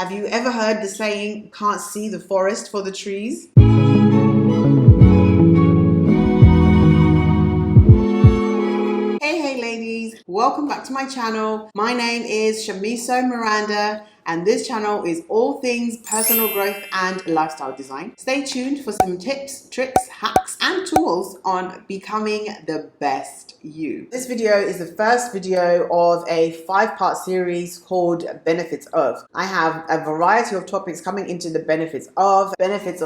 Have you ever heard the saying, can't see the forest for the trees? Hey ladies, welcome back to my channel. My name is Shamiso Miranda and this channel is all things personal growth and lifestyle design. Stay tuned for some tips, tricks, hacks and tools on becoming the best you. This video is the first video of a 5-part series called Benefits of. I have a variety of topics coming into the benefits of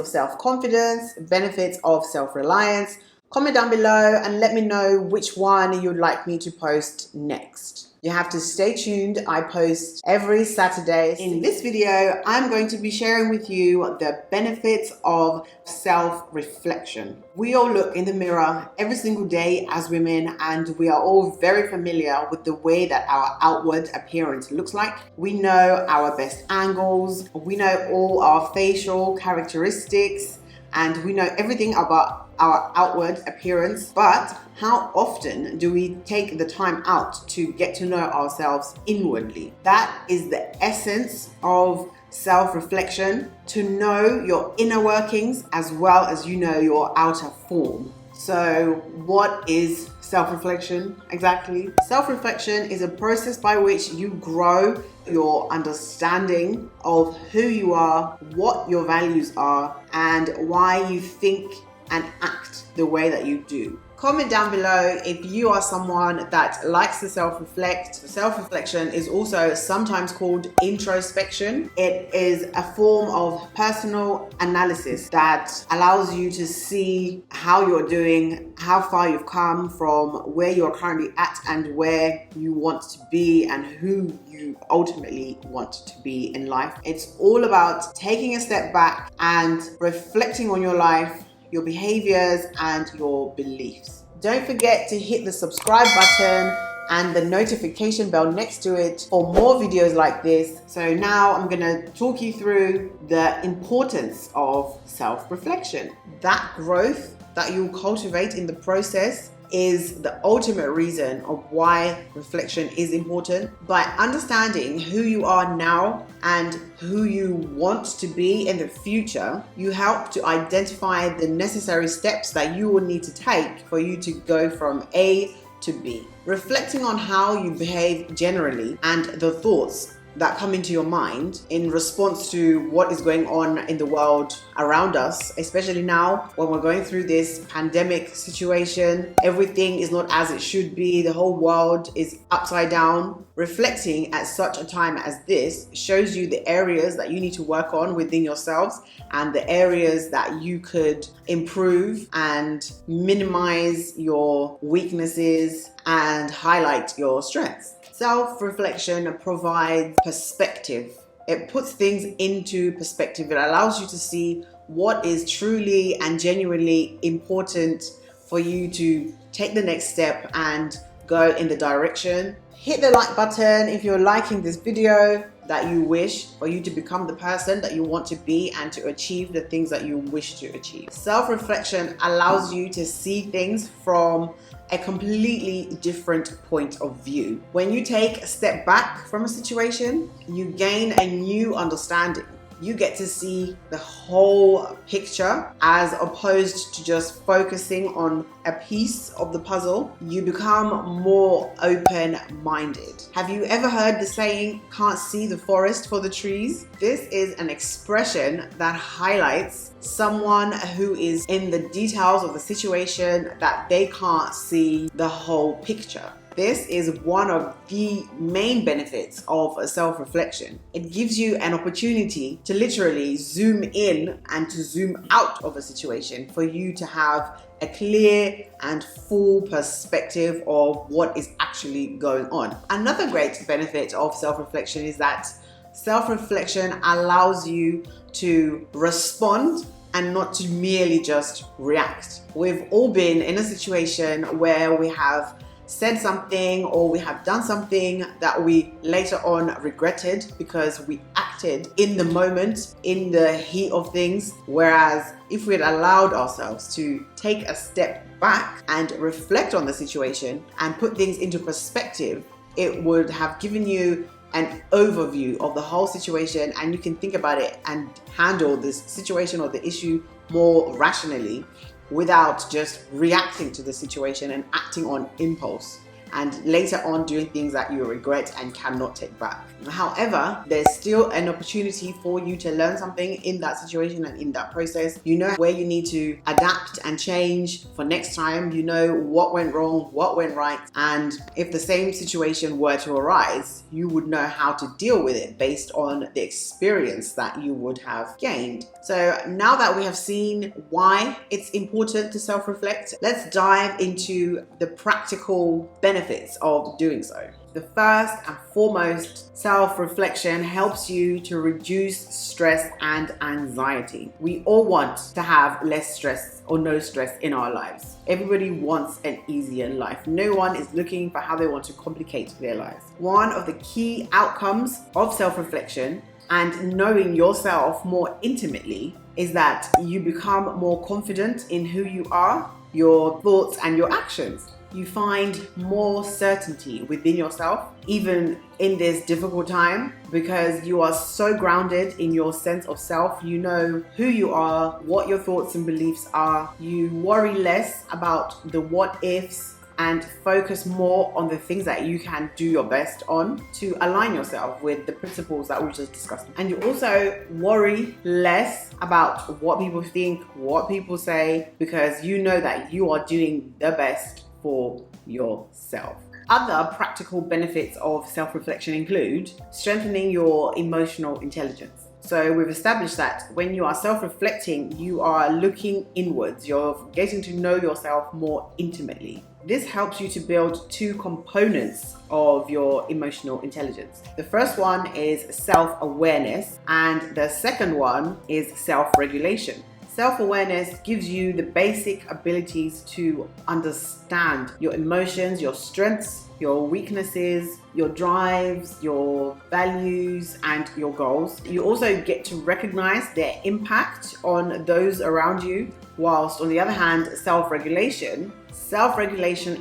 self-confidence, benefits of self-reliance. Comment down below and let me know which one you'd like me to post next. You have to stay tuned. I post every Saturday. In this video, I'm going to be sharing with you the benefits of self-reflection. We all look in the mirror every single day as women, and we are all very familiar with the way that our outward appearance looks like. We know our best angles, we know all our facial characteristics, and we know everything about our outward appearance, but how often do we take the time out to get to know ourselves inwardly? That is the essence of self-reflection, to know your inner workings as well as you know your outer form. So what is self-reflection exactly? Self-reflection is a process by which you grow your understanding of who you are, what your values are, and why you think and act the way that you do. Comment down below if you are someone that likes to self-reflect. Self-reflection is also sometimes called introspection. It is a form of personal analysis that allows you to see how you're doing, how far you've come from where you're currently at and where you want to be and who you ultimately want to be in life. It's all about taking a step back and reflecting on your life, your behaviors and your beliefs. Don't forget to hit the subscribe button and the notification bell next to it for more videos like this. So now I'm gonna talk you through the importance of self-reflection. That growth that you cultivate in the process is the ultimate reason of why reflection is important. By understanding who you are now and who you want to be in the future, you help to identify the necessary steps that you will need to take for you to go from A to B. Reflecting on how you behave generally and the thoughts that come into your mind in response to what is going on in the world around us, especially now when we're going through this pandemic situation. Everything is not as it should be. The whole world is upside down. Reflecting at such a time as this shows you the areas that you need to work on within yourselves and the areas that you could improve and minimize your weaknesses and highlight your strengths. Self-reflection provides perspective. It puts things into perspective. It allows you to see what is truly and genuinely important for you to take the next step and go in the direction. Hit the like button if you're liking this video, that you wish for you to become the person that you want to be and to achieve the things that you wish to achieve. Self-reflection allows you to see things from a completely different point of view. When you take a step back from a situation, you gain a new understanding. You get to see the whole picture as opposed to just focusing on a piece of the puzzle. You become more open-minded. Have you ever heard the saying, can't see the forest for the trees? This is an expression that highlights someone who is in the details of the situation, that they can't see the whole picture. This is one of the main benefits of a self-reflection. It gives you an opportunity to literally zoom in and to zoom out of a situation for you to have a clear and full perspective of what is actually going on. Another great benefit of self-reflection is that self-reflection allows you to respond and not to merely just react. We've all been in a situation where we have said something or we have done something that we later on regretted because we acted in the moment, in the heat of things. Whereas if we had allowed ourselves to take a step back and reflect on the situation and put things into perspective, it would have given you an overview of the whole situation, and you can think about it and handle this situation or the issue more rationally without just reacting to the situation and acting on impulse, and later on doing things that you regret and cannot take back. However, there's still an opportunity for you to learn something in that situation and in that process. You know where you need to adapt and change for next time. You know what went wrong, what went right, and if the same situation were to arise, you would know how to deal with it based on the experience that you would have gained. So now that we have seen why it's important to self-reflect, let's dive into the practical benefits of doing so. The first and foremost, self-reflection helps you to reduce stress and anxiety. We all want to have less stress or no stress in our lives. Everybody wants an easier life. No one is looking for how they want to complicate their lives. One of the key outcomes of self-reflection and knowing yourself more intimately is that you become more confident in who you are, your thoughts and your actions. You find more certainty within yourself, even in this difficult time, because you are so grounded in your sense of self. You know who you are, what your thoughts and beliefs are. You worry less about the what ifs and focus more on the things that you can do your best on to align yourself with the principles that we just discussed. And you also worry less about what people think, what people say, because you know that you are doing the best for yourself. Other practical benefits of self-reflection include strengthening your emotional intelligence. So we've established that when you are self-reflecting, you are looking inwards, you're getting to know yourself more intimately. This helps you to build two components of your emotional intelligence. The first one is self-awareness, and the second one is self-regulation. Self-awareness gives you the basic abilities to understand your emotions, your strengths, your weaknesses, your drives, your values, and your goals. You also get to recognize their impact on those around you, whilst on the other hand, self-regulation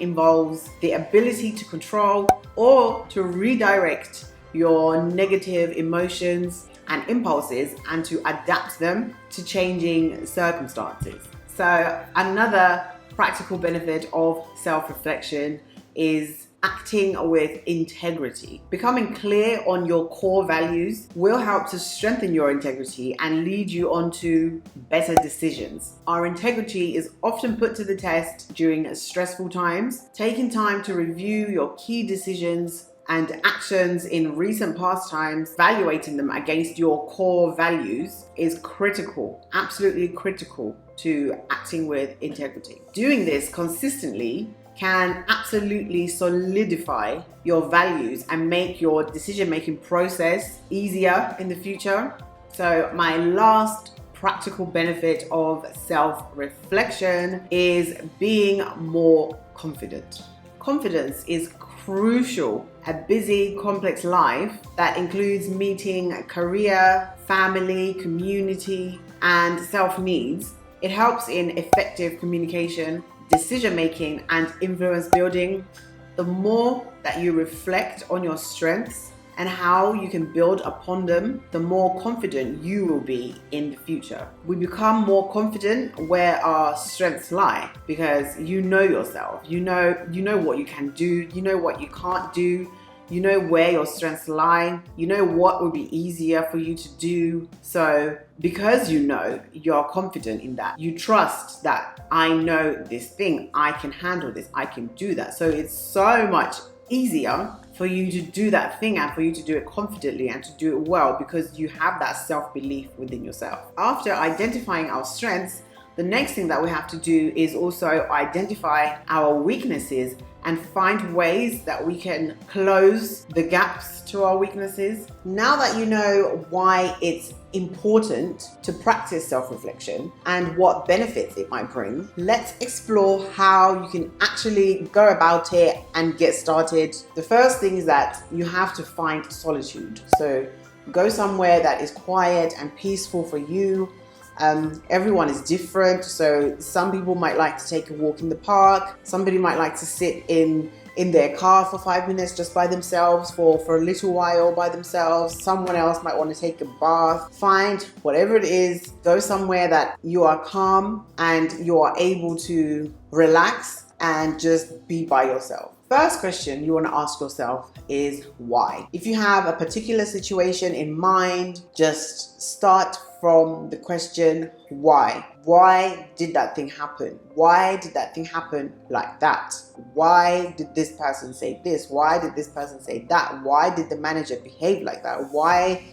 involves the ability to control or to redirect your negative emotions and impulses and to adapt them to changing circumstances. So another practical benefit of self-reflection is acting with integrity. Becoming clear on your core values will help to strengthen your integrity and lead you on to better decisions. Our integrity is often put to the test during stressful times. Taking time to review your key decisions and actions in recent past times, evaluating them against your core values is critical, absolutely critical to acting with integrity. Doing this consistently can absolutely solidify your values and make your decision-making process easier in the future. So my last practical benefit of self-reflection is being more confident. Confidence is crucial. A busy, complex life that includes meeting career, family, community, and self-needs. It helps in effective communication, decision-making, and influence building. The more that you reflect on your strengths and how you can build upon them, the more confident you will be in the future. We become more confident where our strengths lie because you know yourself. You know what you can do, you know what you can't do, you know where your strengths lie, you know what would be easier for you to do. So because you know, you're confident in that. You trust that I know this thing, I can handle this, I can do that. So it's so much easier for you to do that thing and for you to do it confidently and to do it well because you have that self-belief within yourself. After identifying our strengths, the next thing that we have to do is also identify our weaknesses and find ways that we can close the gaps to our weaknesses. Now that you know why it's important to practice self-reflection and what benefits it might bring, let's explore how you can actually go about it and get started. The first thing is that you have to find solitude. So go somewhere that is quiet and peaceful for you. Everyone is different, so some people might like to take a walk in the park, somebody might like to sit in in their car for 5 minutes just by themselves, for a little while by themselves. Someone else might want to take a bath. Find whatever it is, go somewhere that you are calm and you are able to relax and just be by yourself. First question you want to ask yourself is why. If you have a particular situation in mind, just start from the question why. Why did that thing happen? Why did that thing happen like that? Why did this person say this? Why did this person say that? Why did the manager behave like that? Why?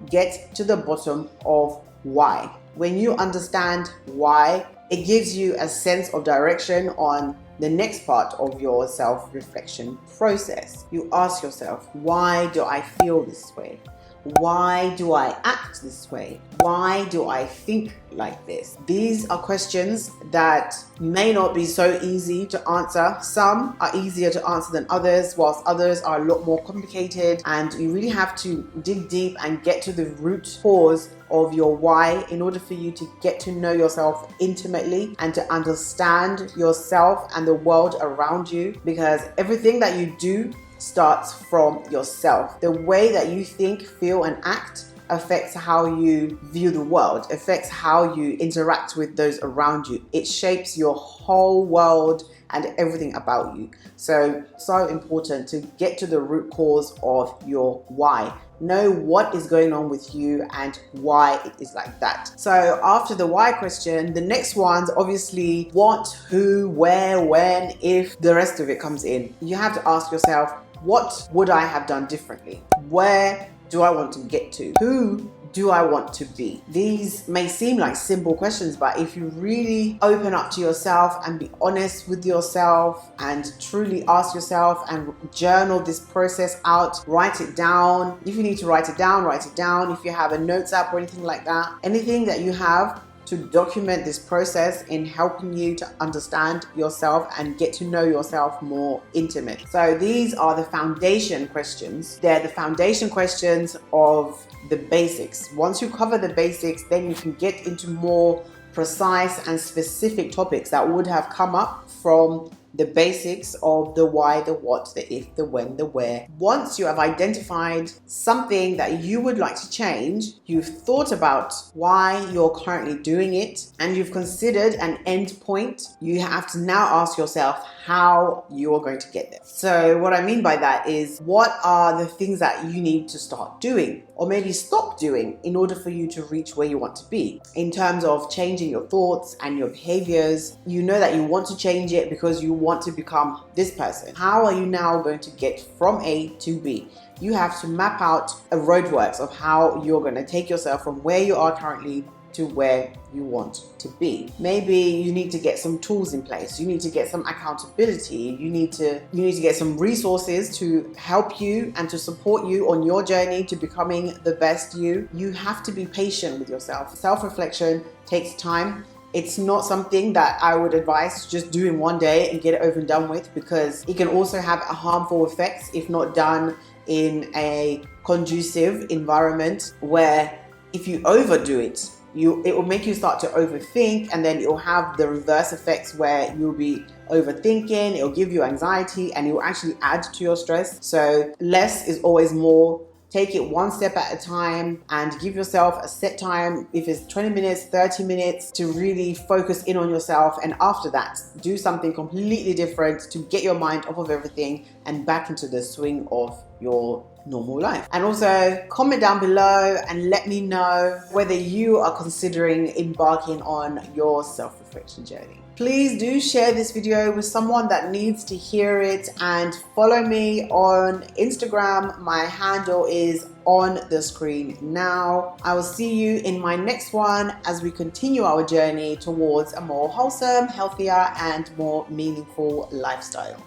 Get to the bottom of why. When you understand why, it gives you a sense of direction on the next part of your self-reflection process. You ask yourself, why do I feel this way? Why do I act this way? Why do I think like this? These are questions that may not be so easy to answer. Some are easier to answer than others, whilst others are a lot more complicated, and you really have to dig deep and get to the root cause of your why in order for you to get to know yourself intimately and to understand yourself and the world around you, because everything that you do starts from yourself. The way that you think, feel, and act affects how you view the world, affects how you interact with those around you. It shapes your whole world and everything about you. So important to get to the root cause of your why. Know what is going on with you and why it is like that. So after the why question, the next one's obviously what, who, where, when, if, the rest of it comes in. You have to ask yourself, what would I have done differently? Where do I want to get to? Who do I want to be? These may seem like simple questions, but if you really open up to yourself and be honest with yourself and truly ask yourself and journal this process out, write it down. If you need to write it down, write it down. If you have a notes app or anything like that, anything that you have to document this process in helping you to understand yourself and get to know yourself more intimately. So these are the foundation questions. They're the foundation questions of the basics. Once you cover the basics, then you can get into more precise and specific topics that would have come up from the basics of the why, the what, the if, the when, the where. Once you have identified something that you would like to change, you've thought about why you're currently doing it, and you've considered an end point, you have to now ask yourself how you're going to get there. So what I mean by that is, what are the things that you need to start doing or maybe stop doing in order for you to reach where you want to be? In terms of changing your thoughts and your behaviors, you know that you want to change it because you want to become this person. How are you now going to get from A to B? You have to map out a roadworks of how you're going to take yourself from where you are currently to where you want to be. Maybe you need to get some tools in place. You need to get some accountability. You need to get some resources to help you and to support you on your journey to becoming the best you. You have to be patient with yourself. Self-reflection takes time. It's not something that I would advise to just do in one day and get it over and done with, because it can also have a harmful effects if not done in a conducive environment, where if you overdo it, it will make you start to overthink, and then it will have the reverse effects where you'll be overthinking, it will give you anxiety, and it will actually add to your stress. So less is always more. Take it one step at a time and give yourself a set time. If it's 20 minutes, 30 minutes, to really focus in on yourself. And after that, do something completely different to get your mind off of everything and back into the swing of your normal life. And also comment down below and let me know whether you are considering embarking on your self-reflection journey. Please do share this video with someone that needs to hear it, and follow me on Instagram. My handle is on the screen now. I will see you in my next one as we continue our journey towards a more wholesome, healthier, and more meaningful lifestyle.